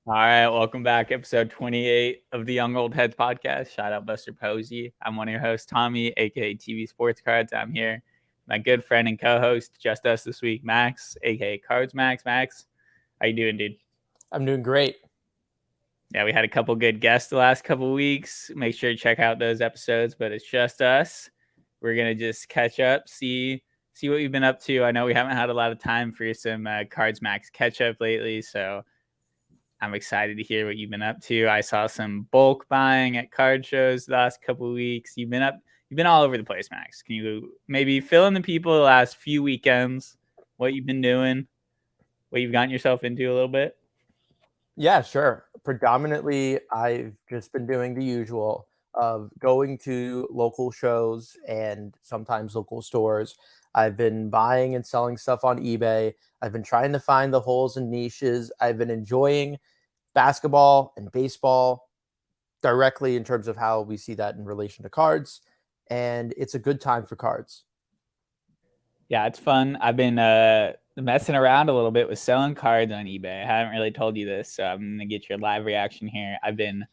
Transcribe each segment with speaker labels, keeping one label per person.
Speaker 1: All right, welcome back. Episode 28 of the Young Old Heads podcast. Shout out Buster Posey. I'm one of your hosts, Tommy, aka TV Sports Cards. I'm here. My good friend and co-host, just us this week, Max, aka CardsMax. Max, how you doing, dude?
Speaker 2: I'm doing great.
Speaker 1: Yeah, we had a couple good guests the last couple weeks. Make sure to check out those episodes, but it's just us. We're gonna just catch up, see what you've been up to. I know we haven't had a lot of time for some CardsMax catch up lately, so I'm excited to hear what you've been up to. I saw some bulk buying at card shows the last couple of weeks. You've been all over the place, Max. Can you maybe fill in the people the last few weekends, what you've been doing, what you've gotten yourself into a little bit?
Speaker 2: Yeah, sure. Predominantly, I've just been doing the usual of going to local shows and sometimes local stores. I've been buying and selling stuff on eBay. I've been trying to find the holes and niches. I've been enjoying basketball and baseball directly in terms of how we see that in relation to cards. And it's a good time for cards.
Speaker 1: Yeah, it's fun. I've been messing around a little bit with selling cards on eBay. I haven't really told you this, so I'm gonna get your live reaction here. I've been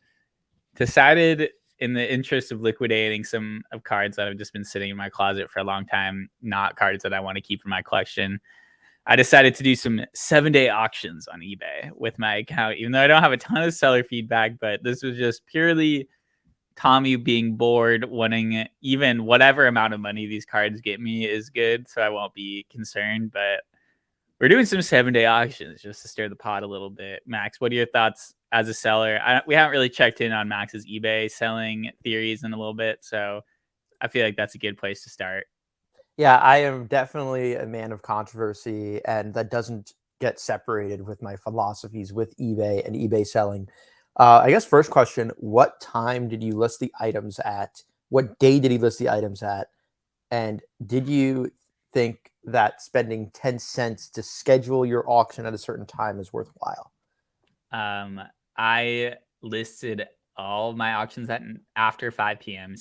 Speaker 1: decided in the interest of liquidating some of cards that have just been sitting in my closet for a long time, not cards that I want to keep for my collection. I decided to do some 7-day auctions on eBay with my account, even though I don't have a ton of seller feedback, but this was just purely Tommy being bored, wanting even whatever amount of money these cards get me is good, so I won't be concerned. But we're doing some 7-day auctions just to stir the pot a little bit. Max, what are your thoughts as a seller? We haven't really checked in on Max's eBay selling theories in a little bit, so I feel like that's a good place to start.
Speaker 2: Yeah, I am definitely a man of controversy, and that doesn't get separated with my philosophies with eBay and eBay selling. I guess first question, what time did you list the items at? What day did he list the items at? And did you think that spending 10 cents to schedule your auction at a certain time is worthwhile?
Speaker 1: Um, I listed all my auctions at after 5 p.m.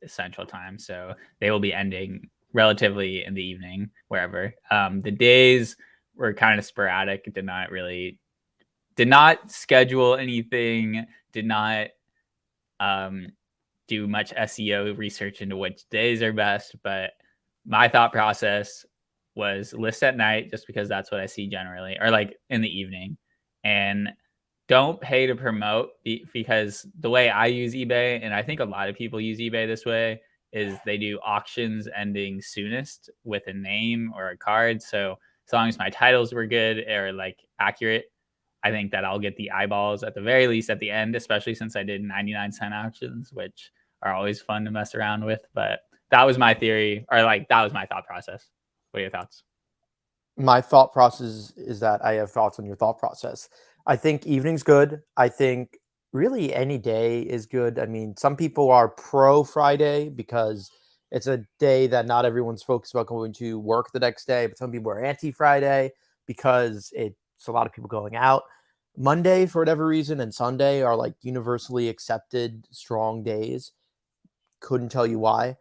Speaker 1: Central Time, so they will be ending relatively in the evening, wherever. The days were kind of sporadic. Did not schedule anything. Did not do much SEO research into which days are best. But my thought process was list at night, just because that's what I see generally, or like in the evening, and don't pay to promote, because the way I use eBay, and I think a lot of people use eBay this way, is they do auctions ending soonest with a name or a card. So as long as my titles were good or like accurate, I think that I'll get the eyeballs at the very least at the end, especially since I did 99-cent auctions, which are always fun to mess around with. But that was my theory, or like that was my thought process. What are your thoughts?
Speaker 2: My thought process is that I have thoughts on your thought process. I think evening's good. I think really any day is good. I mean, some people are pro Friday because it's a day that not everyone's focused about going to work the next day, but some people are anti Friday because it's a lot of people going out. Monday, for whatever reason, and Sunday are like universally accepted strong days. Couldn't tell you why.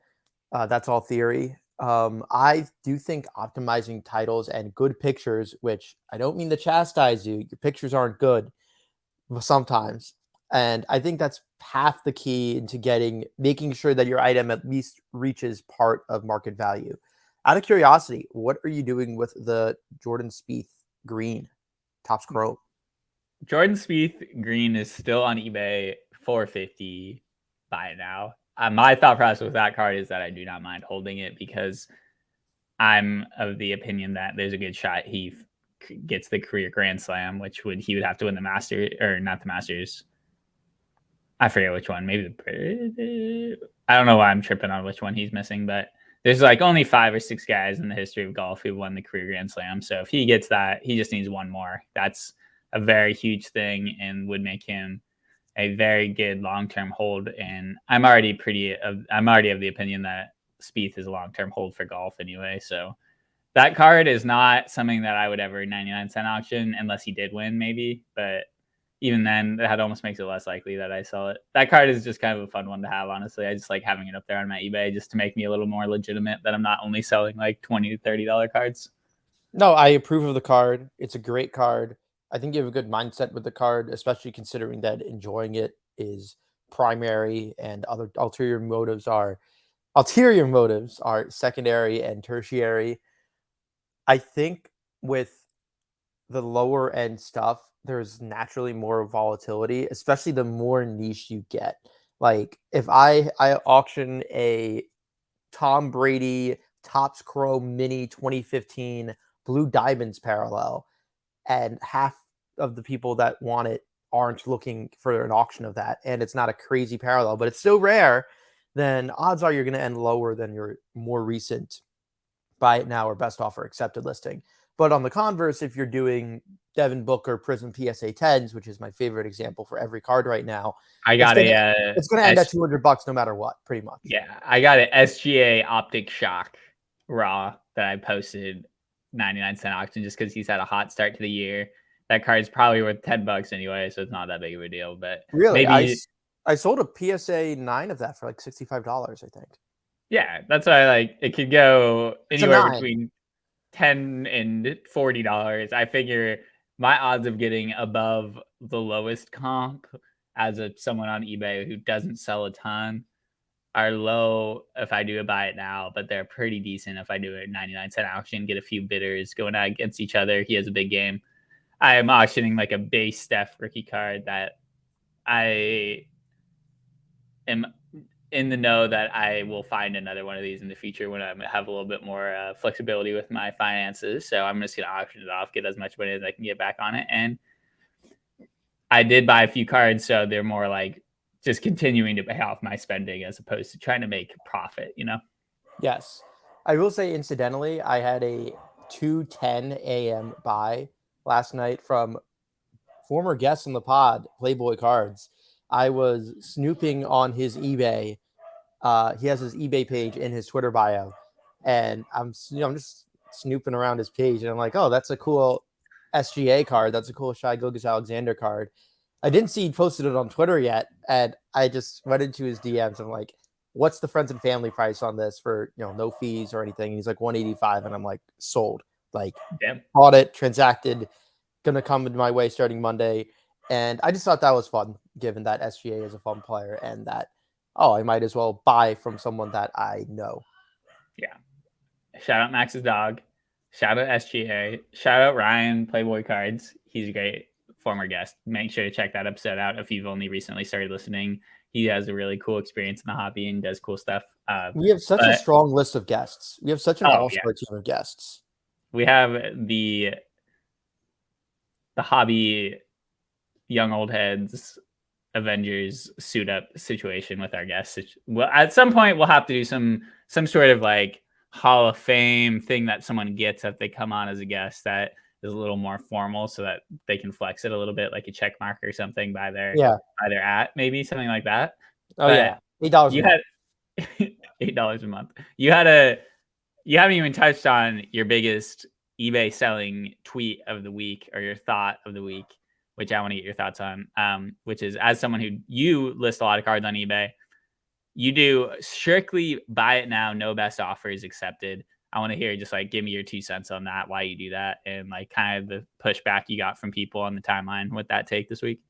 Speaker 2: That's all theory. I do think optimizing titles and good pictures, which I don't mean to chastise you, your pictures aren't good sometimes. And I think that's half the key into making sure that your item at least reaches part of market value. Out of curiosity, what are you doing with the Jordan Spieth green, Topps Chrome?
Speaker 1: Jordan Spieth green is still on eBay 450. Buy it now. My thought process with that card is that I do not mind holding it, because I'm of the opinion that there's a good shot he gets the career Grand Slam, which he would have to win the Masters, or not the Masters. I forget which one. Maybe I don't know why I'm tripping on which one he's missing, but there's like only 5 or 6 guys in the history of golf who won the career Grand Slam. So if he gets that, he just needs one more. That's a very huge thing and would make him a very good long-term hold. And I'm already of the opinion that Spieth is a long-term hold for golf anyway. So that card is not something that I would ever 99-cent auction unless he did win, maybe. But even then, that almost makes it less likely that I sell it. That card is just kind of a fun one to have, honestly. I just like having it up there on my eBay just to make me a little more legitimate, that I'm not only selling like $20 to $30 cards.
Speaker 2: No, I approve of the card. It's a great card. I think you have a good mindset with the card, especially considering that enjoying it is primary and other ulterior motives are secondary and tertiary. I think with the lower end stuff, there's naturally more volatility, especially the more niche you get. Like if I auction a Tom Brady Topps Chrome Mini 2015 Blue Diamonds parallel, and half of the people that want it aren't looking for an auction of that, and it's not a crazy parallel, but it's still rare, then odds are you're going to end lower than your more recent buy it now or best offer accepted listing. But on the converse, if you're doing Devin Booker Prism PSA 10s, which is my favorite example for every card right now,
Speaker 1: I
Speaker 2: it's
Speaker 1: got
Speaker 2: gonna
Speaker 1: a
Speaker 2: it's gonna end at $200 no matter what, pretty much.
Speaker 1: yeah, I got an SGA Optic Shock raw that I posted 99 cent auction just because he's had a hot start to the year. That card's probably worth $10 anyway, so it's not that big of a deal. But
Speaker 2: Really,
Speaker 1: maybe
Speaker 2: I sold a PSA 9 of that for like $65, I think.
Speaker 1: yeah, that's why like it could go
Speaker 2: It's a
Speaker 1: anywhere
Speaker 2: 9.
Speaker 1: between $10 and $40. I figure my odds of getting above the lowest comp as someone on eBay who doesn't sell a ton are low if I do a buy it now, but they're pretty decent if I do a 99 cent auction, get a few bidders going out against each other. He has a big game. I am auctioning like a base Steph rookie card that I am in the know that I will find another one of these in the future when I have a little bit more flexibility with my finances. So I'm just going to auction it off, get as much money as I can get back on it. And I did buy a few cards, so they're more like just continuing to pay off my spending as opposed to trying to make profit, you know?
Speaker 2: Yes. I will say, incidentally, I had a 2:10 a.m. buy last night from former guest on the pod, Playboy Cards. I was snooping on his eBay. He has his eBay page in his Twitter bio, and I'm just snooping around his page, and I'm like, oh, that's a cool SGA card. That's a cool Shai Gilgeous-Alexander card. I didn't see he posted it on Twitter yet, and I just went into his DMs. I'm like, what's the friends and family price on this for, no fees or anything? And he's like 185, and I'm like, sold. Like,
Speaker 1: Damn.
Speaker 2: bought it, transacted, gonna come in my way starting Monday. And I just thought that was fun, given that SGA is a fun player, and that, oh, I might as well buy from someone that I know.
Speaker 1: Yeah. Shout out Max's dog. Shout out SGA. Shout out Ryan, Playboy Cards. He's a great former guest. Make sure to check that episode out if you've only recently started listening. He has a really cool experience in the hobby and does cool stuff.
Speaker 2: We have such a strong list of guests. We have such an all-star team of guests.
Speaker 1: We have the hobby young old heads Avengers suit up situation with our guests. Well, at some point we'll have to do some sort of like Hall of Fame thing that someone gets if they come on as a guest that is a little more formal so that they can flex it a little bit, like a check mark or something by their at, maybe something like that.
Speaker 2: Oh, but yeah, $8
Speaker 1: you had $8 a month. You haven't even touched on your biggest eBay selling tweet of the week or your thought of the week, which I want to get your thoughts on, which is, as someone who you list a lot of cards on eBay, you do strictly buy it now, no best offers accepted. I want to hear just like give me your 2 cents on that, why you do that, and like kind of the pushback you got from people on the timeline with that take this week.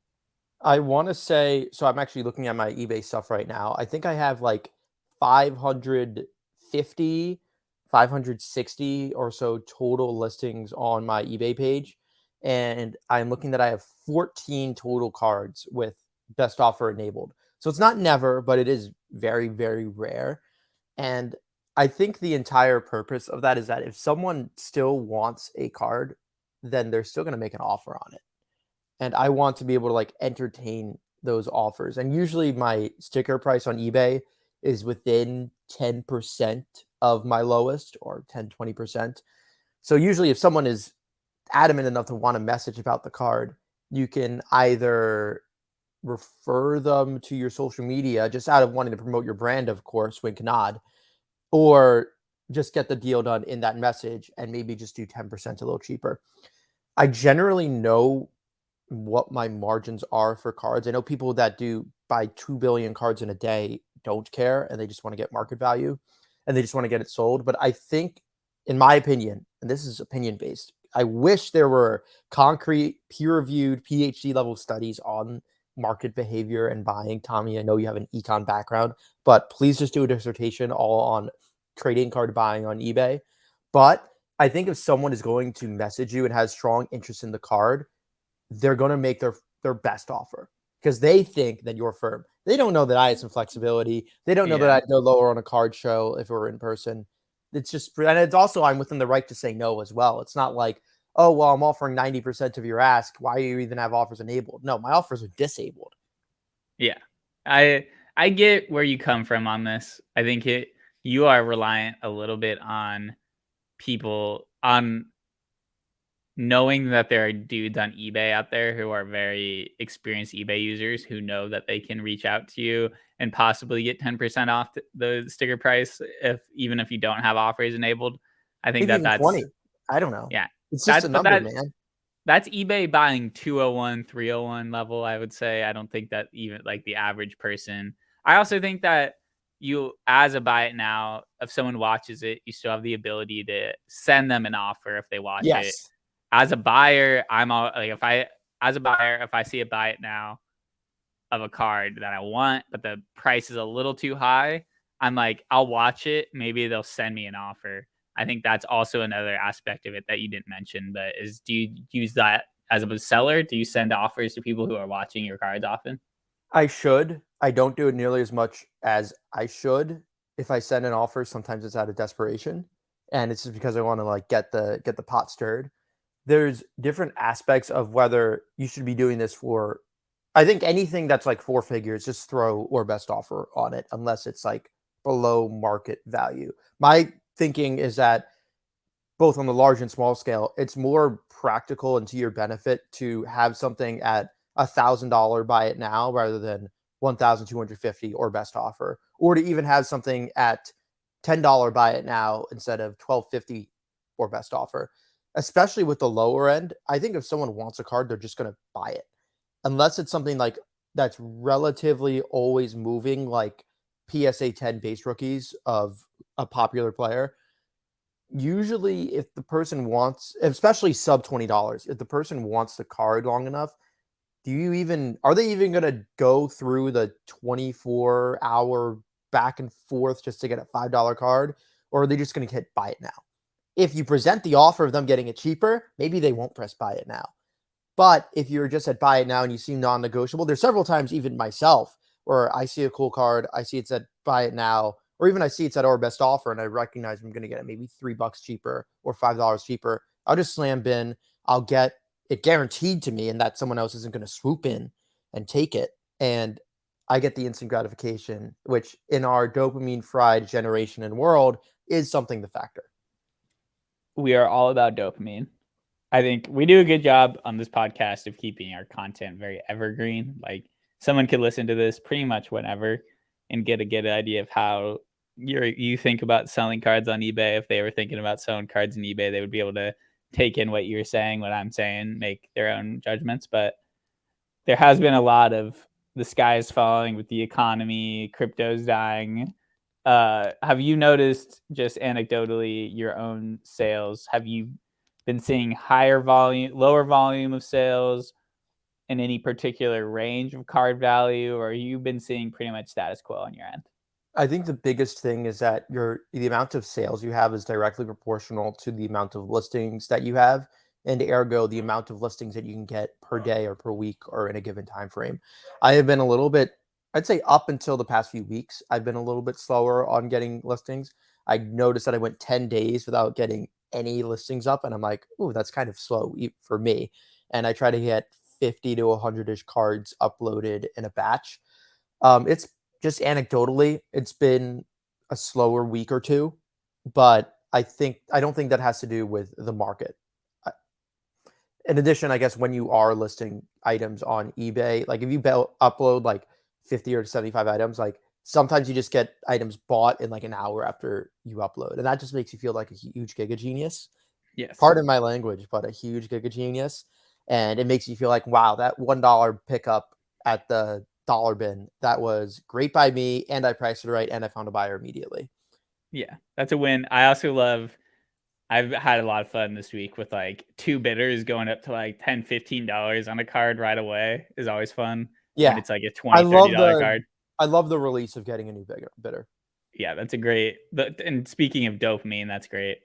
Speaker 2: I want to say, so I'm actually looking at my eBay stuff right now. I think I have like 550, 560 or so total listings on my eBay page. And I'm looking that I have 14 total cards with best offer enabled. So it's not never, but it is very, very rare. And I think the entire purpose of that is that if someone still wants a card, then they're still going to make an offer on it. And I want to be able to like entertain those offers. And usually my sticker price on eBay is within 10% of my lowest, or 10, 20%. So usually if someone is adamant enough to want a message about the card, you can either refer them to your social media just out of wanting to promote your brand, of course, wink nod, or just get the deal done in that message and maybe just do 10% a little cheaper. I generally know what my margins are for cards. I know people that do buy 2 billion cards in a day don't care, and they just want to get market value and they just want to get it sold. But I think, in my opinion, and this is opinion based, I wish there were concrete, peer-reviewed, PhD level studies on market behavior and buying. Tommy, I know you have an econ background, but please just do a dissertation all on trading card buying on eBay. But I think if someone is going to message you and has strong interest in the card, they're going to make their best offer because they think that you're firm. They don't know that I had some flexibility. They don't know that
Speaker 1: Yeah.
Speaker 2: I'd go lower on a card show if it were in person. It's just, and it's also, I'm within the right to say no as well. It's not like, oh, well, I'm offering 90% of your ask. Why do you even have offers enabled? No, my offers are disabled.
Speaker 1: Yeah. I get where you come from on this. I think you are reliant a little bit on people on knowing that there are dudes on eBay out there who are very experienced eBay users who know that they can reach out to you and possibly get 10% off the sticker price even if you don't have offers enabled. I think
Speaker 2: Maybe
Speaker 1: that
Speaker 2: even
Speaker 1: that's
Speaker 2: 20. I don't know.
Speaker 1: yeah.
Speaker 2: It's just
Speaker 1: That's
Speaker 2: a
Speaker 1: but
Speaker 2: number, man.
Speaker 1: that's eBay buying 201, 301 level, I would say. I don't think that even like the average person. I also think that you, as a buy it now, if someone watches it, you still have the ability to send them an offer if they watch it.
Speaker 2: Yes.
Speaker 1: As a buyer, I'm all like, as a buyer, if I see a buy it now of a card that I want, but the price is a little too high, I'm like, I'll watch it. Maybe they'll send me an offer. I think that's also another aspect of it that you didn't mention, but is do you use that as a seller? Do you send offers to people who are watching your cards often?
Speaker 2: I should. I don't do it nearly as much as I should. If I send an offer, sometimes it's out of desperation, and it's just because I want to like get the pot stirred. There's different aspects of whether you should be doing this for. I think anything that's like four figures, just throw or best offer on it, unless it's like below market value. My thinking is that both on the large and small scale, it's more practical and to your benefit to have something at $1,000 buy it now rather than 1,250 or best offer, or to even have something at $10 buy it now instead of 1250 or best offer. Especially with the lower end, I think if someone wants a card, they're just going to buy it, unless it's something like that's relatively always moving, like PSA 10 base rookies of a popular player. Usually if the person wants, especially sub $20, if the person wants the card long enough, are they even going to go through the 24-hour back and forth just to get a $5 card, or are they just going to hit buy it now? If you present the offer of them getting it cheaper, maybe they won't press buy it now. But if you're just at buy it now and you seem non-negotiable, there's several times, even myself, where I see a cool card, I see it's at buy it now, or even I see it's at our best offer and I recognize I'm going to get it maybe $3 cheaper or $5 cheaper. I'll just slam bin. I'll get it guaranteed to me, and that someone else isn't going to swoop in and take it. And I get the instant gratification, which in our dopamine fried generation and world is something to factor.
Speaker 1: We are all about dopamine. I think we do a good job on this podcast of keeping our content very evergreen. Like someone could listen to this pretty much whenever and get a good idea of how you think about selling cards on eBay. If they were thinking about selling cards on eBay, they would be able to take in what you're saying, what I'm saying, make their own judgments. But there has been a lot of the sky is falling with the economy, crypto's dying. Have you noticed just anecdotally your own sales? Have you been seeing higher volume, lower volume of sales in any particular range of card value, or you've been seeing pretty much status quo on your end?
Speaker 2: I think the biggest thing is that the amount of sales you have is directly proportional to the amount of listings that you have, and ergo the amount of listings that you can get per day or per week or in a given time frame. I have been a little bit, I'd say up until the past few weeks, I've been a little bit slower on getting listings. I noticed that I went 10 days without getting any listings up, and I'm like, ooh, that's kind of slow for me. And I try to get 50 to 100-ish cards uploaded in a batch. It's just anecdotally, it's been a slower week or two, but I don't think that has to do with the market. I- In addition, I guess when you are listing items on eBay, like if you upload like 50 or 75 items, like sometimes you just get items bought in like an hour after you upload, and that just makes you feel like a huge giga genius.
Speaker 1: Yes.
Speaker 2: Pardon my language, but a huge giga genius. And it makes you feel like, wow, that $1 pickup at the dollar bin, that was great by me, and I priced it right, and I found a buyer immediately.
Speaker 1: Yeah, that's a win. I also love I've had a lot of fun this week with like 2 bidders going up to like $10, $15 on a card right away is always fun when
Speaker 2: Yeah.
Speaker 1: it's like a
Speaker 2: I
Speaker 1: $20,
Speaker 2: love
Speaker 1: $30
Speaker 2: the
Speaker 1: card.
Speaker 2: I love the release of getting a new bidder.
Speaker 1: Yeah, that's a great. And speaking of dopamine, that's great.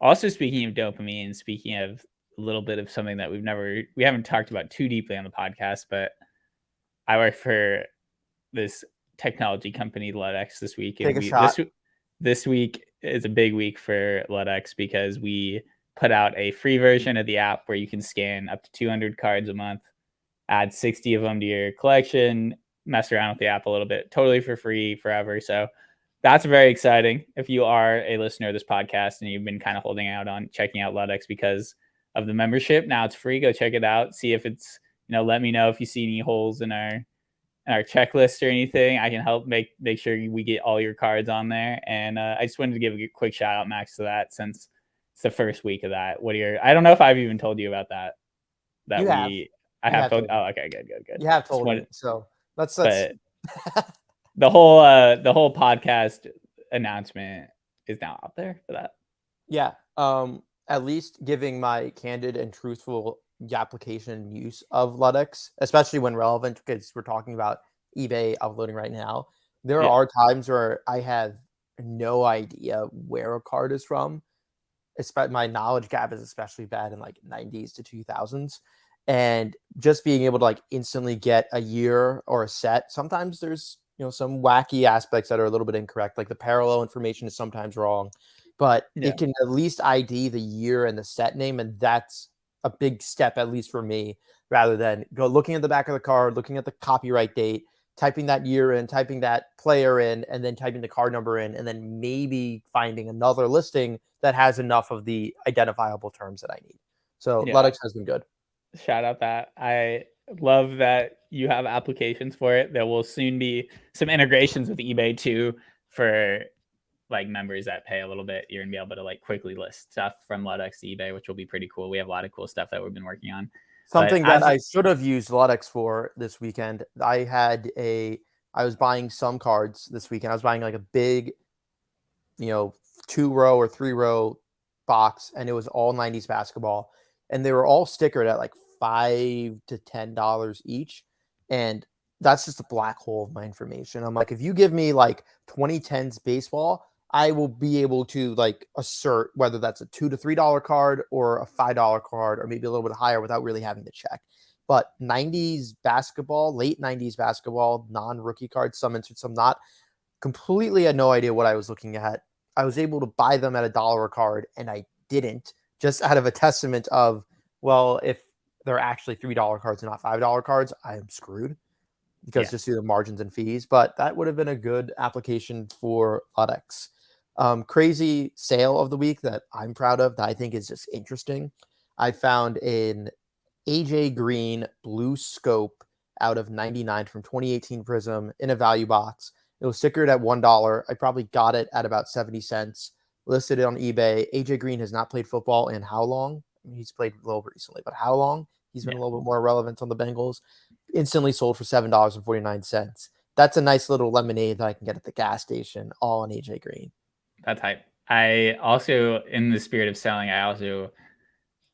Speaker 1: Also speaking of dopamine, speaking of a little bit of something that we haven't talked about too deeply on the podcast, but I work for this technology company, Ludex, this week, and
Speaker 2: Take a shot.
Speaker 1: this week is a big week for Ludex because we put out a free version of the app where you can scan up to 200 cards a month, add 60 of them to your collection, mess around with the app a little bit, totally for free forever. So that's very exciting. If you are a listener of this podcast and you've been kind of holding out on checking out Ludex because of the membership, now it's free. Go check it out. See if it's, let me know if you see any holes in our checklist or anything. I can help make sure we get all your cards on there. And I just wanted to give a quick shout out, Max, to that since it's the first week of that. I don't know if I've even told you about that.
Speaker 2: You have.
Speaker 1: I
Speaker 2: You
Speaker 1: have
Speaker 2: have
Speaker 1: told.
Speaker 2: told me.
Speaker 1: Oh, okay, good.
Speaker 2: You have
Speaker 1: Just
Speaker 2: told me.
Speaker 1: wanted,
Speaker 2: So let's
Speaker 1: but the whole podcast announcement is now out there for that.
Speaker 2: yeah. At least giving my candid and truthful application use of Ludex, especially when relevant, because we're talking about eBay uploading right now. There
Speaker 1: Yeah,
Speaker 2: are times where I have no idea where a card is from. My knowledge gap is especially bad in like 90s to 2000s, and just being able to like instantly get a year or a set. Sometimes there's some wacky aspects that are a little bit incorrect, like the parallel information is sometimes wrong, but
Speaker 1: yeah,
Speaker 2: it can at least ID the year and the set name, and that's a big step, at least for me, rather than go looking at the back of the card, looking at the copyright date, typing that year in, typing that player in, and then typing the card number in, and then maybe finding another listing that has enough of the identifiable terms that I need. So
Speaker 1: yeah.
Speaker 2: Ludex has been good.
Speaker 1: Shout out that. I love that you have applications for it. There will soon be some integrations with eBay too for like members that pay a little bit. You're gonna be able to like quickly list stuff from Ludex to eBay, which will be pretty cool. We have a lot of cool stuff that we've been working on. But
Speaker 2: Something that
Speaker 1: as
Speaker 2: I should have used Ludex for this weekend. I was buying some cards this weekend. I was buying like a big, 2 row or 3 row box, and it was all 90s basketball, and they were all stickered at like $5 to $10 each, and that's just a black hole of my information. I'm like, if you give me like 2010s baseball, I will be able to like assert whether that's a $2 to $3 card or a $5 card or maybe a little bit higher without really having to check. But 90s basketball, late 90s basketball, non-rookie cards, some insert, some not, completely had no idea what I was looking at. I was able to buy them at $1 a card, and I didn't, just out of a testament of, well, if they're actually $3 cards and not $5 cards, I am screwed because
Speaker 1: yeah,
Speaker 2: just due to margins and fees. But that would have been a good application for Ludex. Crazy sale of the week that I'm proud of that I think is just interesting. I found an AJ Green blue scope out of 99 from 2018 Prism in a value box. It was stickered at $1. I probably got it at about 70 cents. Listed it on eBay. AJ Green has not played football in how long? I mean, he's played a little bit recently, but how long? He's been
Speaker 1: yeah.
Speaker 2: a little bit more relevant on the Bengals. Instantly sold for $7.49. That's a nice little lemonade that I can get at the gas station, all on AJ Green.
Speaker 1: That's hype. I also, in the spirit of selling, I also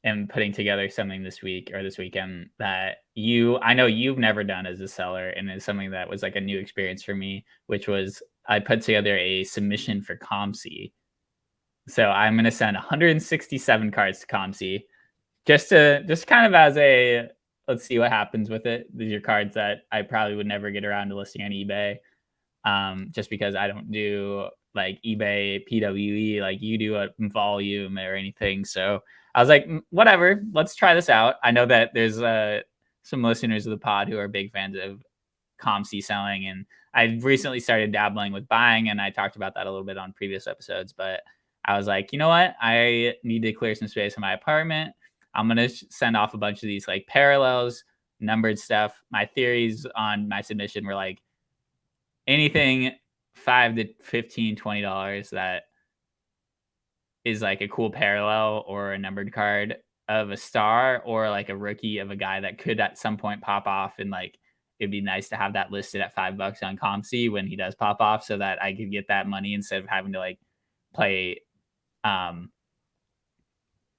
Speaker 1: am putting together something this week or this weekend that I know you've never done as a seller, and it's something that was like a new experience for me, which was I put together a submission for COMC. So I'm going to send 167 cards to COMC just kind of as a let's see what happens with it. These are cards that I probably would never get around to listing on eBay, just because I don't do like eBay PWE like you do at volume or anything. So I was like, whatever, let's try this out. I know that there's some listeners of the pod who are big fans of COMC selling, and I've recently started dabbling with buying, and I talked about that a little bit on previous episodes. But I was like, you know what? I need to clear some space in my apartment. I'm gonna send off a bunch of these like parallels, numbered stuff. My theories on my submission were like anything $5 to $15, $20 that is like a cool parallel or a numbered card of a star or like a rookie of a guy that could at some point pop off, and like it'd be nice to have that listed at $5 on COMC when he does pop off so that I could get that money instead of having to like play um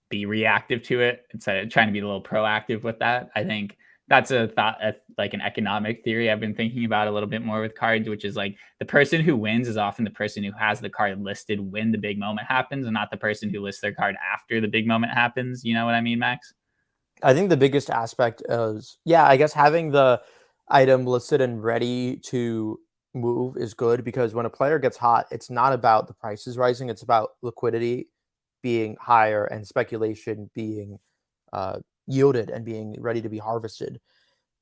Speaker 1: be reactive to it instead of trying to be a little proactive with that. I think that's a thought, like an economic theory I've been thinking about a little bit more with cards, which is like the person who wins is often the person who has the card listed when the big moment happens, and not the person who lists their card after the big moment happens. You know what I mean, Max?
Speaker 2: I think the biggest aspect is, yeah, I guess having the item listed and ready to move is good because when a player gets hot, it's not about the prices rising, it's about liquidity being higher and speculation being yielded and being ready to be harvested.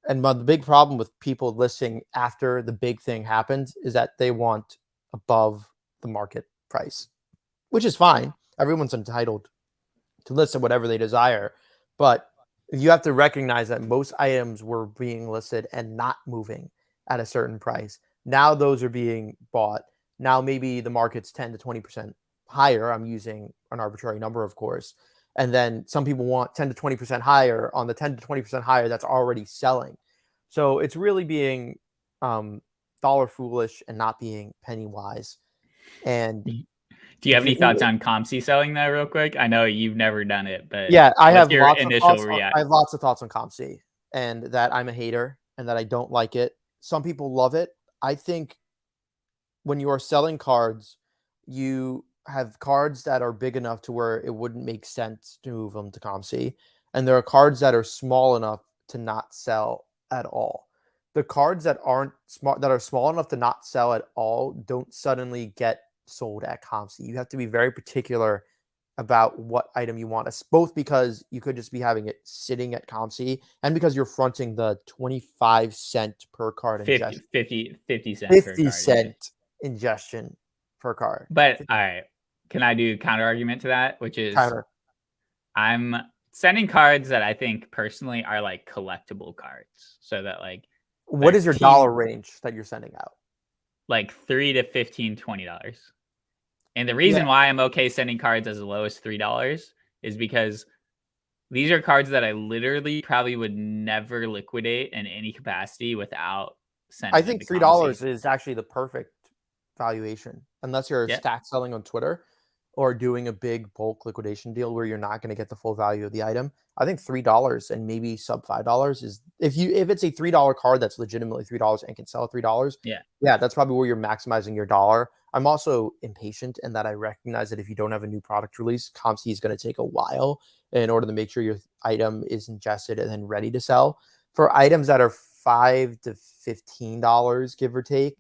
Speaker 2: And the big problem with people listing after the big thing happens is that they want above the market price, which is fine. Everyone's entitled to list at whatever they desire. But you have to recognize that most items were being listed and not moving at a certain price. Now those are being bought. Now maybe the market's 10 to 20% higher. I'm using an arbitrary number, of course. And then some people want 10 to 20% higher on the 10 to 20% higher that's already selling. So it's really being dollar foolish and not being penny wise. And
Speaker 1: Do you have any thoughts on COMC selling that real quick? I know you've never done it, but
Speaker 2: yeah,
Speaker 1: what's your initial reaction?
Speaker 2: I have lots of thoughts on COMC and that I'm a hater and that I don't like it. Some people love it. I think when you are selling cards, you have cards that are big enough to where it wouldn't make sense to move them to COMC, and there are cards that are small enough to not sell at all. The cards that aren't smart, that are small enough to not sell at all, don't suddenly get sold at COMC. You have to be very particular about what item you want, both because you could just be having it sitting at COMC and because you're fronting the 25-cent per card
Speaker 1: 50,
Speaker 2: ingestion.
Speaker 1: 50 cent per
Speaker 2: 50
Speaker 1: card.
Speaker 2: cent ingestion per card.
Speaker 1: But all right, can I do counter argument to that? Which is
Speaker 2: Counter.
Speaker 1: I'm sending cards that I think personally are like collectible cards. So that like
Speaker 2: What is your dollar range that you're sending out?
Speaker 1: Like $3 to $15, $20. And the
Speaker 2: Yeah.
Speaker 1: reason why I'm okay sending cards as low as $3 is because these are cards that I literally probably would never liquidate in any capacity without sending
Speaker 2: I
Speaker 1: them
Speaker 2: think
Speaker 1: to COMC.
Speaker 2: $3 is actually the perfect valuation, unless you're
Speaker 1: Yeah.
Speaker 2: stack selling on Twitter or doing a big bulk liquidation deal where you're not going to get the full value of the item. I think $3 and maybe sub $5 is if it's a $3 card that's legitimately $3 and can sell at $3. Yeah, that's probably where you're maximizing your dollar. I'm also impatient in that I recognize that if you don't have a new product release, COMC is going to take a while in order to make sure your item is ingested and then ready to sell. For items that are $5 to $15, give or take,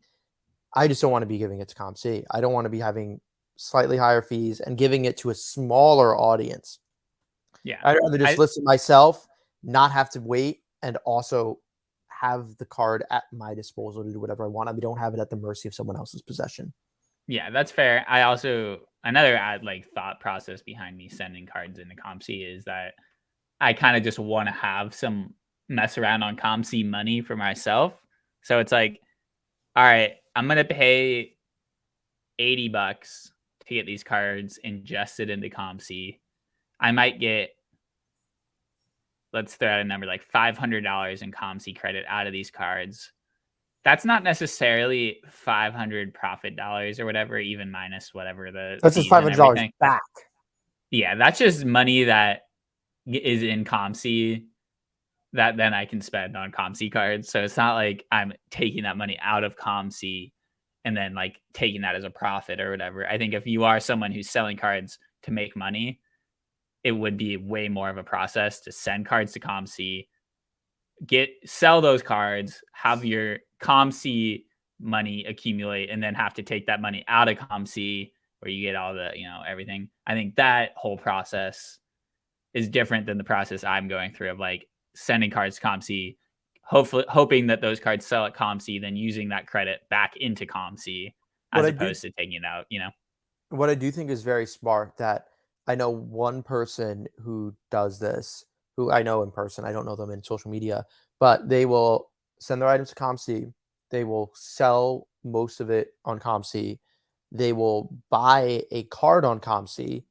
Speaker 2: I just don't want to be giving it to COMC. I don't want to be having slightly higher fees and giving it to a smaller audience.
Speaker 1: Yeah.
Speaker 2: I'd rather just list it myself, not have to wait, and also have the card at my disposal to do whatever I want. I don't have it at the mercy of someone else's possession.
Speaker 1: Yeah, that's fair. I also, another like thought process behind me sending cards into COMC is that I kind of just want to have some mess around on COMC money for myself. So it's like, all right, I'm going to pay $80 to get these cards ingested into COMC. I might get, let's throw out a number like $500 in COMC credit out of these cards. That's not necessarily 500 profit dollars or whatever, even minus whatever the
Speaker 2: that's just $500 back.
Speaker 1: Yeah, that's just money that is in COMC that then I can spend on COMC cards. So it's not like I'm taking that money out of COMC and then like taking that as a profit or whatever. I think if you are someone who's selling cards to make money, it would be way more of a process to send cards to COMC, sell those cards, have your COMC money accumulate, and then have to take that money out of COMC where you get all the, everything. I think that whole process is different than the process I'm going through of like sending cards to COMC, hoping that those cards sell at COMC, then using that credit back into COMC as opposed to taking it out,
Speaker 2: What I do think is very smart that I know one person who does this, who I know in person. I don't know them in social media, but they will send their items to COMC. They will sell most of it on COMC. They will buy a card on COMC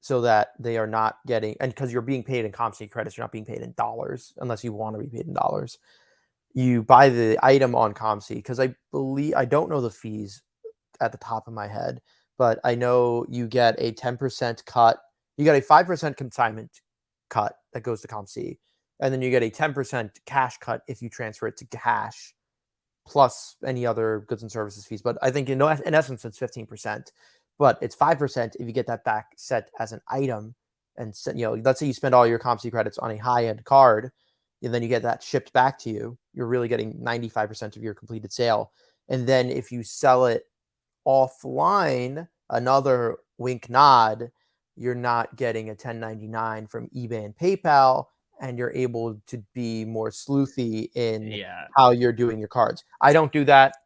Speaker 2: so that they are not getting, and because you're being paid in COMC credits, you're not being paid in dollars unless you want to be paid in dollars. You buy the item on COMC because I don't know the fees at the top of my head, but I know you get a 10% cut You get a 5% consignment cut that goes to COMC, and then you get a 10% cash cut if you transfer it to cash, plus any other goods and services fees. But I think in essence, it's 15%, but it's 5% if you get that back set as an item. And let's say you spend all your COMC credits on a high-end card, and then you get that shipped back to you. You're really getting 95% of your completed sale. And then if you sell it offline, another wink nod, you're not getting a 1099 from eBay and PayPal, and you're able to be more sleuthy in
Speaker 1: Yeah.
Speaker 2: how you're doing your cards. I don't do that.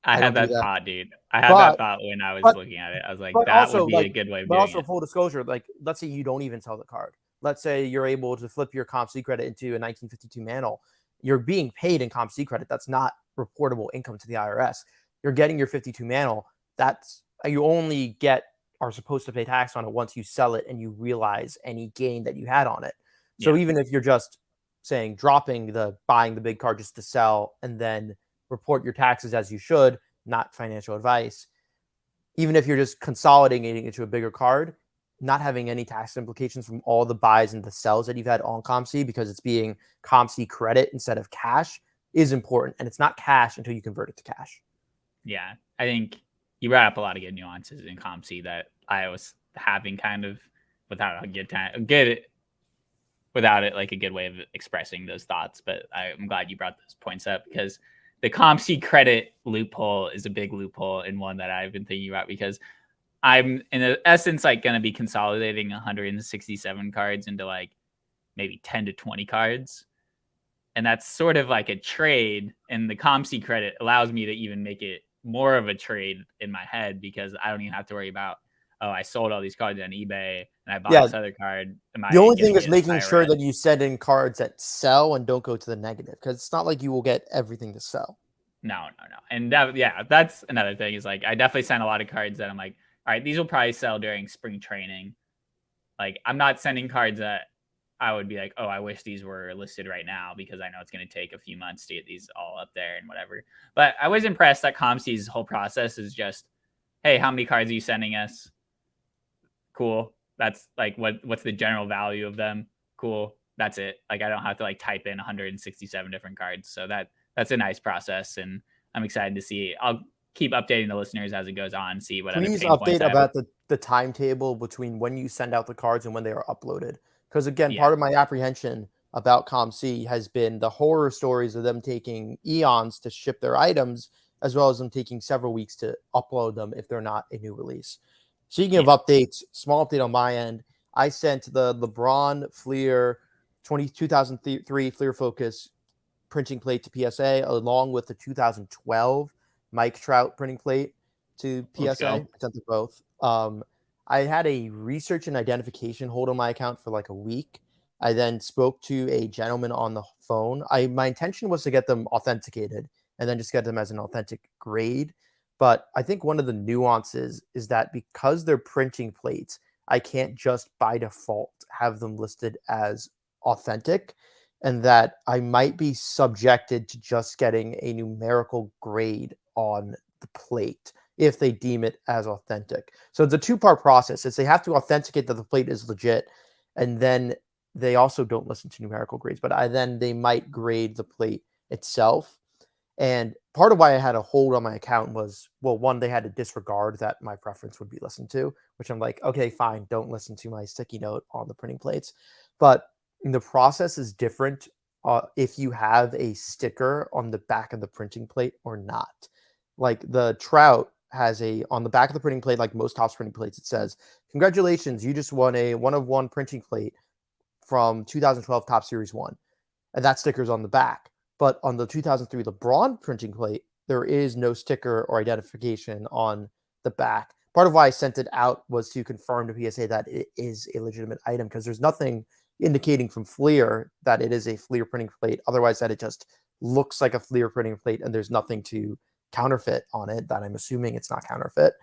Speaker 1: I
Speaker 2: I don't
Speaker 1: had
Speaker 2: do
Speaker 1: that
Speaker 2: that.
Speaker 1: thought, dude. I had that
Speaker 2: But
Speaker 1: thought when I was
Speaker 2: but
Speaker 1: looking at it. I was like,
Speaker 2: but
Speaker 1: that
Speaker 2: also
Speaker 1: would be
Speaker 2: like
Speaker 1: a good way of
Speaker 2: but
Speaker 1: doing
Speaker 2: also
Speaker 1: it.
Speaker 2: full disclosure, like let's say you don't even sell the card. Let's say you're able to flip your COMC credit into a 1952 mantle. You're being paid in COMC credit. That's not reportable income to the IRS. You're getting your 52 mantle. That's you only are supposed to pay tax on it once you sell it and you realize any gain that you had on it. So
Speaker 1: Yeah.
Speaker 2: even if you're just saying buying the big card just to sell and then report your taxes as you should, not financial advice, even if you're just consolidating it into a bigger card, not having any tax implications from all the buys and the sells that you've had on COMC because it's being COMC credit instead of cash is important. And it's not cash until you convert it to cash.
Speaker 1: Yeah. I think you brought up a lot of good nuances in COMC that I was having kind of without a good time, without it like a good way of expressing those thoughts. But I'm glad you brought those points up because the COMC credit loophole is a big loophole and one that I've been thinking about because I'm in essence like going to be consolidating 167 cards into like maybe 10 to 20 cards. And that's sort of like a trade. And the COMC credit allows me to even make it more of a trade in my head because I don't even have to worry about, oh, I sold all these cards on eBay and I bought
Speaker 2: Yeah.
Speaker 1: this other card. Am
Speaker 2: The
Speaker 1: I
Speaker 2: only thing
Speaker 1: giving
Speaker 2: is
Speaker 1: it
Speaker 2: making sure
Speaker 1: IRS?
Speaker 2: that you send in cards that sell and don't go to the negative because it's not like you will get everything to sell.
Speaker 1: No. And that, yeah, that's another thing is like, I definitely sent a lot of cards that I'm like, all right, these will probably sell during spring training. Like, I'm not sending cards that I would be like, oh, I wish these were listed right now because I know it's going to take a few months to get these all up there and whatever. But I was impressed that COMC's whole process is just, hey, how many cards are you sending us? Cool. That's like what's the general value of them? Cool. That's it. Like I don't have to like type in 167 different cards. So that's a nice process and I'm excited to see. I'll keep updating the listeners as it goes on, see what other
Speaker 2: Please
Speaker 1: pain points
Speaker 2: update
Speaker 1: I have.
Speaker 2: about the timetable between when you send out the cards and when they are uploaded. Because again,
Speaker 1: Yeah.
Speaker 2: part of my apprehension about COMC has been the horror stories of them taking eons to ship their items, as well as them taking several weeks to upload them if they're not a new release. Speaking of
Speaker 1: Yeah.
Speaker 2: updates, small update on my end. I sent the LeBron Fleer 2003 Fleer Focus printing plate to PSA along with the 2012 Mike Trout printing plate to
Speaker 1: Let's
Speaker 2: PSA.
Speaker 1: go.
Speaker 2: I sent them both. I had a research and identification hold on my account for like a week. I then spoke to a gentleman on the phone. My intention was to get them authenticated and then just get them as an authentic grade. But I think one of the nuances is that because they're printing plates, I can't just by default have them listed as authentic, and that I might be subjected to just getting a numerical grade on the plate if they deem it as authentic. So it's a two-part process. It's they have to authenticate that the plate is legit, and then they also don't listen to numerical grades, but then they might grade the plate itself. And part of why I had a hold on my account was, well, one, they had to disregard that my preference would be listened to, which I'm like, okay, fine, don't listen to my sticky note on the printing plates. But the process is different if you have a sticker on the back of the printing plate or not. Like the Trout has on the back of the printing plate, like most Topps printing plates, it says, congratulations, you just won a 1 of 1 printing plate from 2012 Top Series 1. And that sticker's on the back. But on the 2003 LeBron printing plate, there is no sticker or identification on the back. Part of why I sent it out was to confirm to PSA that it is a legitimate item because there's nothing indicating from Fleer that it is a Fleer printing plate. Otherwise, that it just looks like a Fleer printing plate and there's nothing to counterfeit on it. That I'm assuming it's not counterfeit.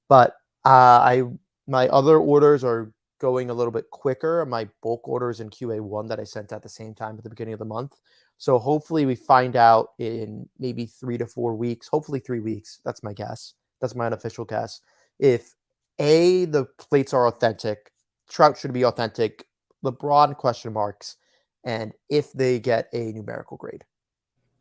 Speaker 2: But my other orders are going a little bit quicker. My bulk orders in QA1 that I sent at the same time at the beginning of the month. So hopefully we find out in maybe 3 to 4 weeks, hopefully 3 weeks. That's my guess. That's my unofficial guess. If the plates are authentic, Trout should be authentic. LeBron question marks, and if they get a numerical grade.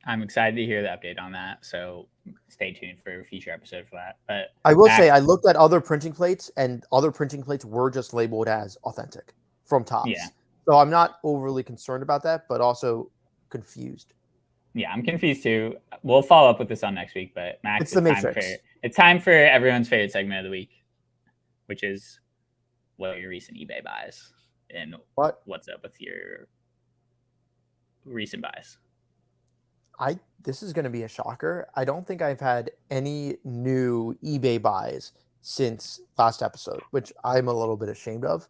Speaker 1: I'm excited to hear the update on that. So stay tuned for a future episode for that. But
Speaker 2: I will say
Speaker 1: Max,
Speaker 2: I looked at other printing plates, and other printing plates were just labeled as authentic from
Speaker 1: yeah,
Speaker 2: Tops. So I'm not overly concerned about that, but also confused.
Speaker 1: yeah, I'm confused too. We'll follow up with this on next week. But Max,
Speaker 2: It's the Matrix.
Speaker 1: it's time for everyone's favorite segment of the week, which is what are your recent eBay buys and what's up with your recent buys.
Speaker 2: This is going to be a shocker. I don't think I've had any new eBay buys since last episode, which I'm a little bit ashamed of.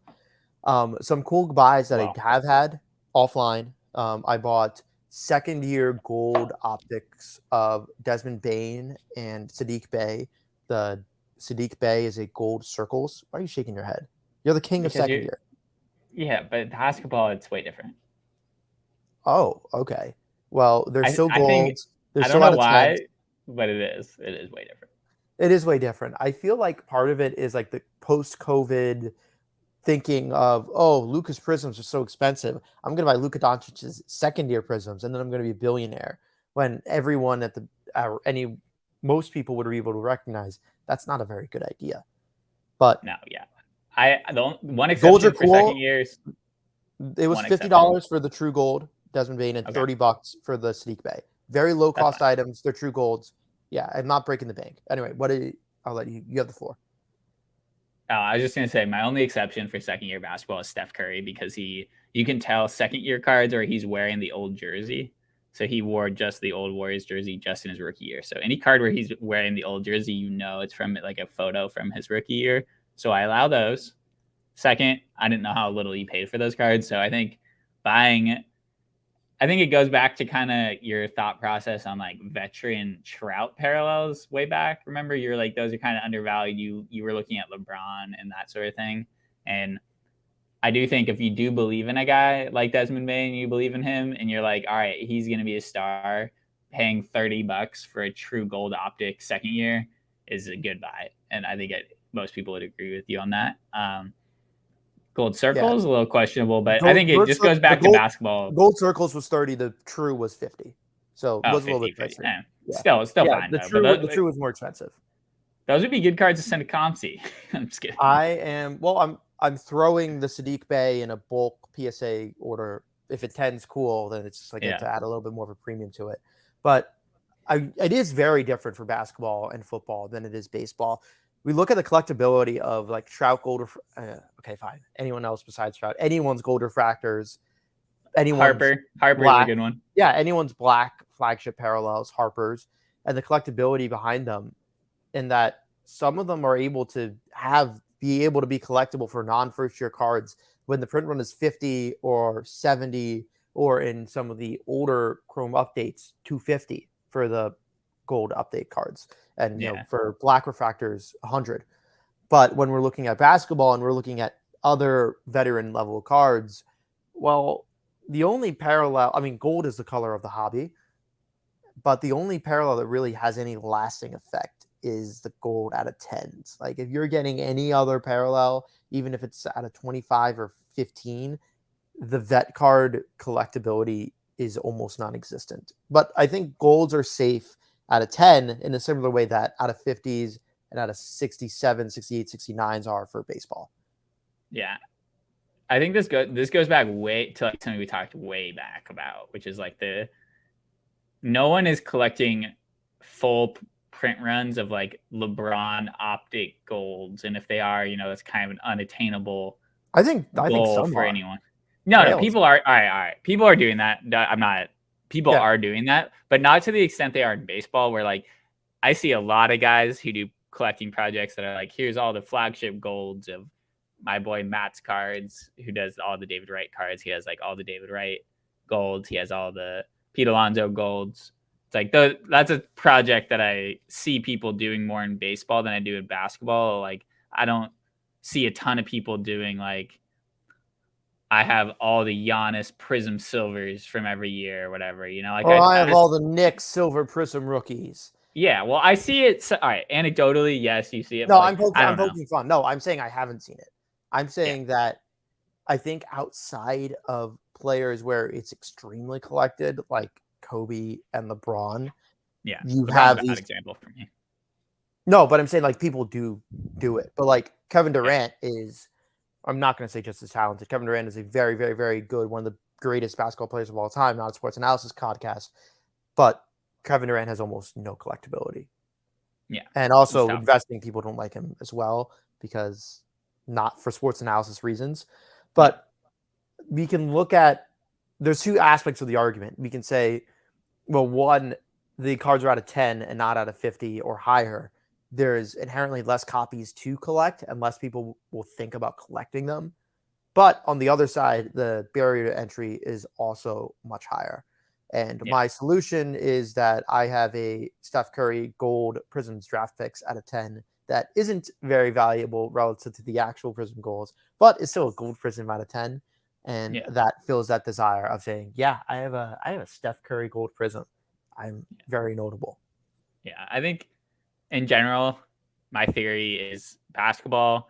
Speaker 2: Some cool buys that I have had offline. I bought second-year gold optics of Desmond Bain and Sadiq Bey. The Sadiq Bey is a gold circles. Why are you shaking your head? You're the king of second year.
Speaker 1: Yeah, but basketball, it's way different.
Speaker 2: Oh, okay. Well, they're still golds.
Speaker 1: I don't know why, but it is. It is way different.
Speaker 2: It is way different. I feel like part of it is like the post-COVID thinking of, oh, Luka's prisms are so expensive. I'm going to buy Luka Doncic's second-year prisms, and then I'm going to be a billionaire. When everyone at most people would be able to recognize that's not a very good idea. But
Speaker 1: no, yeah, I don't. One exception for second years.
Speaker 2: It was $50 for the true gold Desmond Bain and $30 for the Sadiq Bey. Very low cost items. They're true golds. Yeah, I'm not breaking the bank. Anyway, I'll let you have the floor.
Speaker 1: I was just going to say my only exception for second year basketball is Steph Curry because you can tell second year cards or he's wearing the old jersey. So he wore just the old Warriors jersey just in his rookie year. So any card where he's wearing the old jersey, it's from like a photo from his rookie year. So I allow those. Second, I didn't know how little he paid for those cards. So I think it goes back to kind of your thought process on like veteran Trout parallels way back. Remember, you're like, those are kind of undervalued. You were looking at LeBron and that sort of thing. And I do think if you do believe in a guy like Desmond Bain, you believe in him and you're like, all right, he's going to be a star, paying $30 for a true gold optic second year is a good buy. And I think most people would agree with you on that. Gold circles a little questionable, but I think it just goes back to basketball.
Speaker 2: Gold circles was 30, the true was 50. So it was 50, a little bit pricey.
Speaker 1: Yeah. Still fine.
Speaker 2: The true was more expensive.
Speaker 1: Those would be good cards to send to COMC. I'm just kidding.
Speaker 2: I'm throwing the Sadiq Bey in a bulk PSA order. If it 10's cool, then it's just like to add a little bit more of a premium to it. But it is very different for basketball and football than it is baseball. We look at the collectability of like Trout gold. Okay, fine. Anyone else besides Trout? Anyone's gold refractors.
Speaker 1: Harper's a good one.
Speaker 2: Yeah, anyone's black flagship parallels, Harper's, and the collectability behind them, in that some of them are able to be collectible for non-first year cards when the print run is 50 or 70, or in some of the older Chrome updates 250 for the gold update cards, and for black refractors 100. But when we're looking at basketball and we're looking at other veteran level cards, well, the only parallel, gold is the color of the hobby, but the only parallel that really has any lasting effect is the gold out of 10s. Like if you're getting any other parallel, even if it's out of 25 or 15, the vet card collectability is almost non-existent. But I think golds are safe out of 10 in a similar way that out of 50s and out of 67, 68, 69s are for baseball.
Speaker 1: Yeah. I think this goes back way to like something we talked way back about, which is like no one is collecting full print runs of like LeBron optic golds. And if they are, that's kind of an unattainable goal for anyone. No, people are all right. People are doing that. People are doing that, but not to the extent they are in baseball, where like I see a lot of guys who do collecting projects that are like, here's all the flagship golds of my boy Matt's cards, who does all the David Wright cards. He has like all the David Wright golds. He has all the Pete Alonso golds. It's like that's a project that I see people doing more in baseball than I do in basketball. Like I don't see a ton of people doing like, I have all the Giannis Prism silvers from every year or whatever, like
Speaker 2: I have all the Knicks silver Prism rookies.
Speaker 1: Yeah, well, I see it. All right, anecdotally, yes, you see it.
Speaker 2: No, I'm poking fun. No, I'm saying I haven't seen it. I'm saying that I think outside of players where it's extremely collected, like Kobe and LeBron,
Speaker 1: Yeah,
Speaker 2: you
Speaker 1: LeBron's
Speaker 2: have
Speaker 1: a bad
Speaker 2: these.
Speaker 1: example for me.
Speaker 2: No, but I'm saying like people do it. But like Kevin
Speaker 1: Yeah,
Speaker 2: Durant is, I'm not going to say just as talented. Kevin Durant is a very, very, very good, one of the greatest basketball players of all time, not a sports analysis podcast. But Kevin Durant has almost no collectability.
Speaker 1: yeah,
Speaker 2: And
Speaker 1: it's
Speaker 2: also
Speaker 1: tough.
Speaker 2: investing people don't like him as well because not for sports analysis reasons.
Speaker 1: Yeah,
Speaker 2: But we can look at, there's two aspects of the argument. We can say, well, one, the cards are out of 10 and not out of 50 or higher. There's inherently less copies to collect and less people will think about collecting them. But on the other side, the barrier to entry is also much higher. And
Speaker 1: yeah,
Speaker 2: my solution is that I have a Steph Curry gold Prisms draft picks out of 10 that isn't very valuable relative to the actual Prism goals, but it's still a gold Prism out of 10. And
Speaker 1: yeah,
Speaker 2: that fills that desire of saying, yeah, I have a Steph Curry gold Prism. I'm very notable.
Speaker 1: yeah. I think in general, my theory is basketball.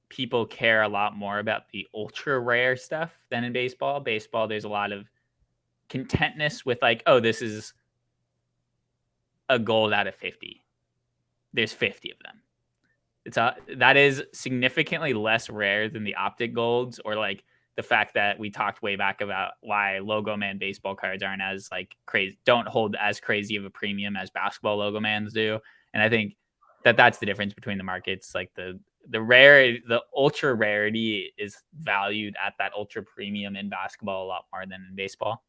Speaker 1: People care a lot more about the ultra rare stuff than in baseball. Baseball, there's a lot of contentness with like, oh, this is a gold out of 50. There's 50 of them. That is significantly less rare than the optic golds, or like the fact that we talked way back about why logo man baseball cards aren't as like crazy, don't hold as crazy of a premium as basketball logo mans do. And I think that that's the difference between the markets. Like the ultra rarity is valued at that ultra premium in basketball a lot more than in baseball.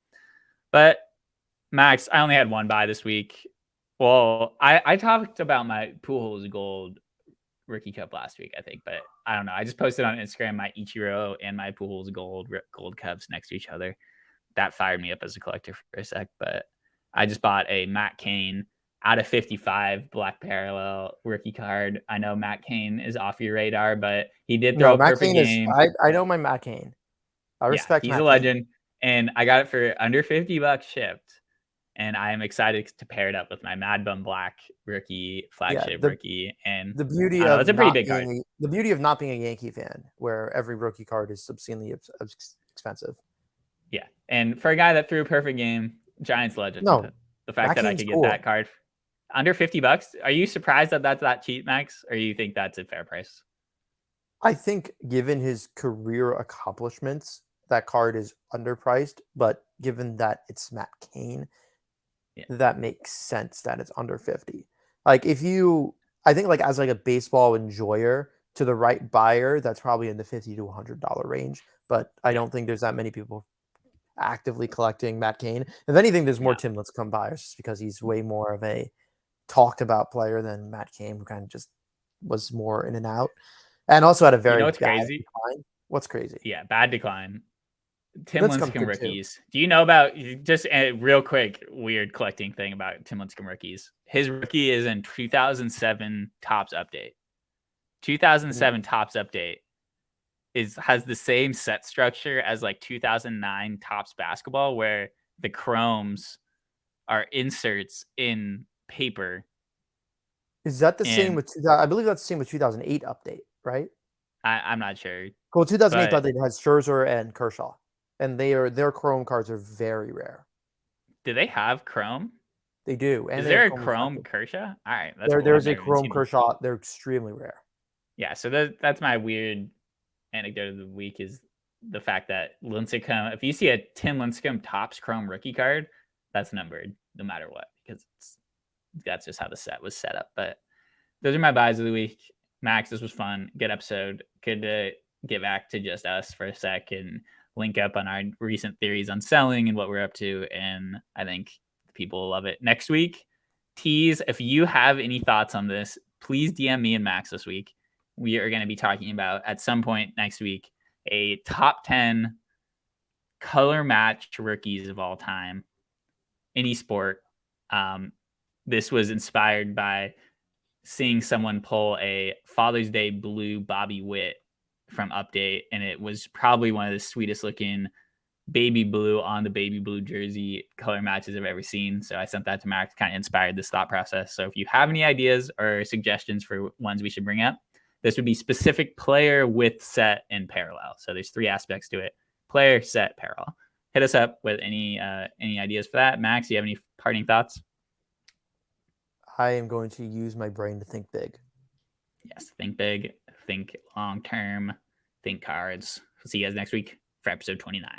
Speaker 1: But Max, I only had one buy this week. Well, I talked about my Pujols gold rookie cup last week, I think, but I don't know. I just posted on Instagram my Ichiro and my Pujols gold cups next to each other. That fired me up as a collector for a sec, but I just bought a Matt Cain out of 55 black parallel rookie card. I know Matt Cain is off your radar, but he did throw
Speaker 2: No,
Speaker 1: a
Speaker 2: Matt
Speaker 1: perfect
Speaker 2: Cain is,
Speaker 1: game.
Speaker 2: I know my Matt Cain. I
Speaker 1: Yeah,
Speaker 2: respect
Speaker 1: he's a
Speaker 2: Matt Cain.
Speaker 1: legend, and I got it for under $50 shipped. And I am excited to pair it up with my Mad Bum Black rookie,
Speaker 2: Yeah,
Speaker 1: flagship rookie, and
Speaker 2: the beauty
Speaker 1: I don't know. It's
Speaker 2: of
Speaker 1: a pretty
Speaker 2: not
Speaker 1: big card.
Speaker 2: being the beauty of not being a Yankee fan, where every rookie card is obscenely expensive.
Speaker 1: Yeah, and for a guy that threw a perfect game, Giants legend.
Speaker 2: No,
Speaker 1: The fact
Speaker 2: Matt
Speaker 1: that I
Speaker 2: Cain's
Speaker 1: could get that
Speaker 2: cool.
Speaker 1: card under $50, are you surprised that that's that cheap, Max, or you think that's a fair price?
Speaker 2: I think given his career accomplishments, that card is underpriced. But given that it's Matt Cain,
Speaker 1: Yeah,
Speaker 2: that makes sense that it's under 50. Like if you, I think like as like a baseball enjoyer to the right buyer, that's probably in the $50 to $100 range. But I
Speaker 1: yeah,
Speaker 2: don't think there's that many people actively collecting Matt Cain. If anything, there's more
Speaker 1: no.
Speaker 2: Tim Lincecum buyers just because he's way more of a talked about player than Matt Cain, who kind of just was more in and out, and also had a
Speaker 1: You know
Speaker 2: very
Speaker 1: what's
Speaker 2: bad
Speaker 1: crazy?
Speaker 2: decline. What's crazy?
Speaker 1: Yeah, bad decline. Tim
Speaker 2: Lincecum's
Speaker 1: Lincecum
Speaker 2: good too.
Speaker 1: rookies. Do you know about just a real quick weird collecting thing about Tim Lincecum rookies? His rookie is in 2007 Topps update. 2007 Topps update has the same set structure as like 2009 Topps basketball, where the chromes are inserts in paper.
Speaker 2: Is that the same
Speaker 1: And
Speaker 2: with 2000? I believe that's the same with 2008 update, right?
Speaker 1: I'm not sure,
Speaker 2: Well, 2008
Speaker 1: but
Speaker 2: update has Scherzer and Kershaw, and their Chrome cards are very rare.
Speaker 1: do they have chrome?
Speaker 2: They do, and
Speaker 1: Is
Speaker 2: they have
Speaker 1: there a
Speaker 2: Chrome
Speaker 1: chrome
Speaker 2: reflective.
Speaker 1: Kershaw? All right, that's
Speaker 2: There,
Speaker 1: cool. I've
Speaker 2: there's a
Speaker 1: never even
Speaker 2: Chrome
Speaker 1: seen one.
Speaker 2: Kershaw. They're extremely rare.
Speaker 1: Yeah, so that's my weird anecdote of the week is the fact that Lincecum, if you see a Tim Lincecum Topps Chrome rookie card, that's numbered no matter what, because that's just how the set was set up. But those are my buys of the week. Max, this was fun. Good episode. Good to get back to just us for a sec and link up on our recent theories on selling and what we're up to. And I think people will love it. Next week, tease, if you have any thoughts on this, please DM me and Max this week. We are going to be talking about at some point next week a top 10 color match rookies of all time, any sport. This was inspired by seeing someone pull a Father's Day blue Bobby Witt from Update, and it was probably one of the sweetest looking baby blue on the baby blue jersey color matches I've ever seen. So I sent that to Max, kind of inspired this thought process. So if you have any ideas or suggestions for ones we should bring up, This would be specific player, with, set, and parallel. So there's 3 aspects to it: player, set, parallel. Hit us up with any ideas for that. Max, do you have any parting thoughts?
Speaker 2: I am going to use my brain to think big.
Speaker 1: Yes, think big, think long term, think cards. We'll see you guys next week for episode 29.